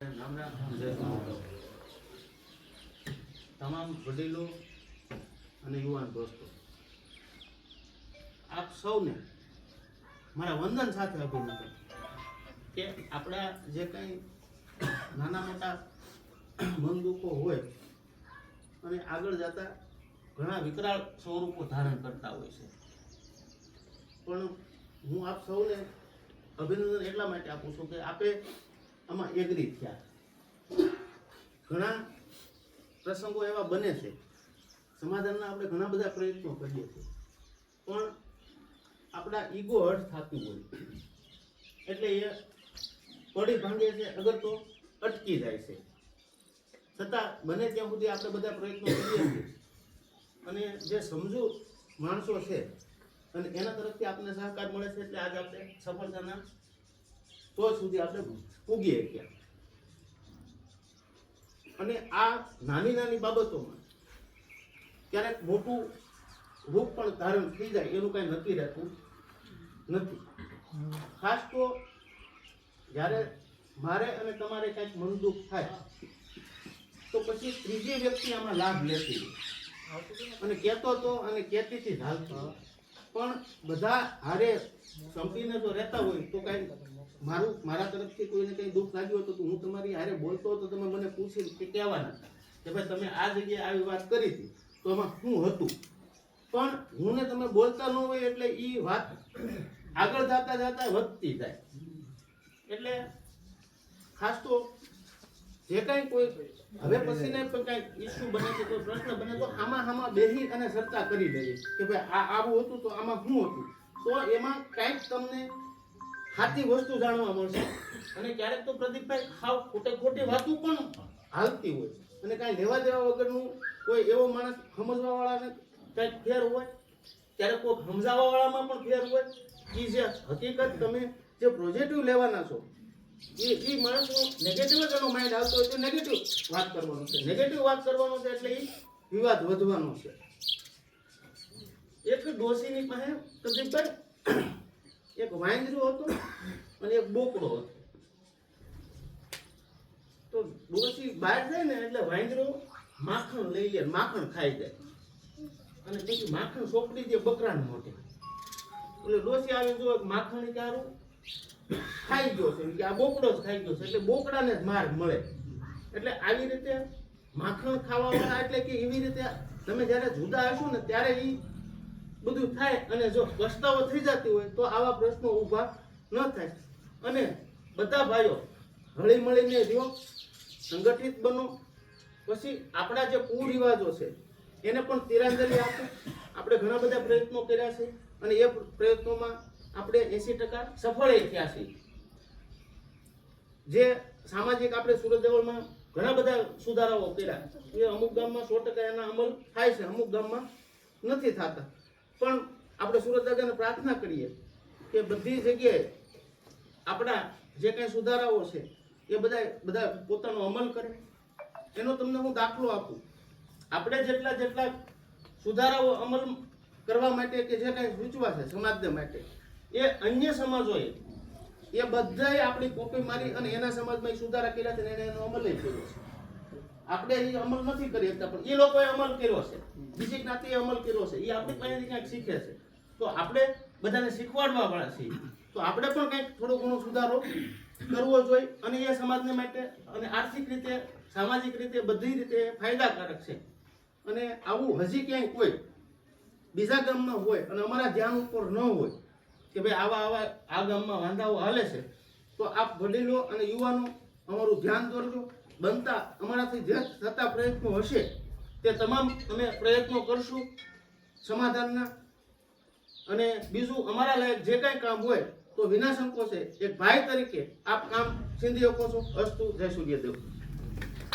રામ રામ જય માતાજી. તમામ વડીલો અને યુવાન દોસ્તો, આપ સૌને મારા વંદન સાથે અભિનંદન કે આપણા જે કંઈ નાના મોટા મન દુઃખો હોય અને આગળ જતા ઘણા વિકરાળ સ્વરૂપો ધારણ કરતા હોય છે, પણ હું આપ સૌને અભિનંદન એટલા માટે આપું છું કે આપે આમાં એગ્રી થયા. ઘણા પ્રસંગો એવા બને છે, સમાધાનના આપણે ઘણા બધા પ્રયત્નો કરીએ છીએ, પણ આપણા ઈગો હર્ટ થતું હોય એટલે એ પડી ભાંગે છે, અગર તો અટકી જાય છે. છતાં બને ત્યાં સુધી આપણે બધા પ્રયત્નો કરીએ છીએ અને જે સમજુ માણસો છે અને એના તરફથી આપણને સહકાર મળે છે, એટલે આજે આપણે સફળતાના તો સુધી આપણે પૂગીએ ગયા. અને આ નાની નાની બાબતોમાં ક્યારેક મોટું રૂપ પણ ધારણ થઈ જાય એનું કાંઈ નક્કી રહેતું નથી. ખાસ તો જ્યારે મારે અને તમારે કાંઈક મનદુખ થાય તો પછી ત્રીજી વ્યક્તિ આમાં લાભ લેતી અને કહેતો હતો અને કહેતીથી ઢાલતી, પણ બધા હારે સંપીને જો રહેતા હોય તો કાંઈ મારા તરફથી કોઈને કંઈ દુઃખ લાગ્યું હતું તો હું તમારી હારે બોલતો હતો, તમે મને પૂછી કે કહેવાના કે ભાઈ તમે આ જગ્યાએ આવી વાત કરી હતી તો એમાં શું હતું, પણ હું ને તમે બોલતા ન હોય એટલે એ વાત આગળ જતા જતા વધતી જાય. એટલે ખાસ તો જે કાંઈ કોઈ હવે પછીને પણ કાંઈક ઇસ્યુ બને છે, કોઈ પ્રશ્ન બને તો આમાં બેસી અને ચર્ચા કરી લઈએ કે ભાઈ આ આવું હતું તો આમાં શું હતું, તો એમાં કાંઈક તમને સાચી વસ્તુ જાણવા મળશે. અને ક્યારેક તો પ્રદીપભાઈ ખાવ ખોટી વાતો પણ હાલતી હોય અને કાંઈ લેવા દેવા વગરનું કોઈ એવો માણસ સમજવા વાળાને કાંઈક ફેર હોય, ક્યારેક કોઈ સમજાવવા વાળામાં પણ ફેર હોય કે જે હકીકત તમે જે પોઝિટિવ લેવાના છો એ માણસનો નેગેટિવ જ એનો માઇન્ડ આવતો હોય તો નેગેટિવ વાત કરવાનો છે, નેગેટિવ વાત કરવાનો છે એટલે એ વિવાદ વધવાનો છે. એક ડોશીની પાસે પ્રદીપભાઈ એક વાંદરું હતું અને એક બોકડો હતો. તો ડોશી બહાર જાય ને એટલે વાંદરો માખણ લઈ લે, માખણ ખાઈ જાય અને પછી માખણ સોંપડી દે બકરાને મોઢે. એટલે ડોશી આવે જો માખણ ક્યારું ખાઈ ગયો છે કે આ બોકડો જ ખાઈ ગયો છે, એટલે બોકડાને જ માર મળે. એટલે આવી રીતે માખણ ખાવા વાળા એટલે કે એવી રીતે તમે જ્યારે જુદા હશો ને ત્યારે એ બધું થાય અને જો પસ્તાવો થઈ જતી હોય તો આવા પ્રશ્નો ઊભા ન થાય. અને બધા ભાઈઓ હળી મળીને રહ્યો, સંગઠિત બનો. પછી આપણા જે કુરિવાજો છે એને પણ તિરાંજલિ આપો. આપણે ઘણા બધા પ્રયત્નો કર્યા છે અને એ પ્રયત્નોમાં આપણે 80% સફળ થયા છીએ. જે સામાજિક આપણે સુરત દેવળમાં ઘણા બધા સુધારાઓ કર્યા, એ અમુક ગામમાં 100% એના અમલ થાય છે, અમુક ગામમાં નથી થતા. પણ આપણે સુરત દાદાને પ્રાર્થના કરીએ કે બધી જગ્યાએ આપણા જે કંઈ સુધારાઓ છે એ બધા પોતાનો અમલ કરે. એનો તમને હું દાખલો આપું. આપણે જેટલા સુધારાઓ અમલ કરવા માટે કે જે કંઈ સૂચવા છે સમાજને માટે, એ અન્ય સમાજોએ એ બધાએ આપણી કોપી મારી અને એના સમાજમાં સુધારા કર્યા છે અને એને એનો અમલ કર્યો છે. આપણે એ અમલ નથી કરી શકતા પણ એ લોકોએ અમલ કર્યો છે, બીજી જ્ઞાતિએ અમલ કર્યો છે, એ આપણી પાસેથી ક્યાંક શીખે છે. તો આપણે બધાને શીખવાડવા વાળા છીએ, તો આપણે પણ કંઈક થોડો ઘણો સુધારો કરવો જોઈએ અને એ સમાજને માટે અને આર્થિક રીતે, સામાજિક રીતે, બધી રીતે ફાયદાકારક છે. અને આવું હજી ક્યાંય કોઈ બીજા ગામમાં હોય અને અમારા ધ્યાન ઉપર ન હોય કે ભાઈ આવા આ ગામમાં વાંધાઓ હાલે છે, તો આપ વડીલો અને યુવાનો અમારું ધ્યાન દોરજો. બનતા અમારાથી જે થતા પ્રયત્નો હશે તે તમામ અમે પ્રયત્નો કરશું સમાધાનના. અને બીજું અમારા લાયક જે કાંઈ કામ હોય તો વિના સંકોચે એક ભાઈ તરીકે આપ કામ સિંધી શકો છો. અસ્તુ. જય સૂર્યદેવ.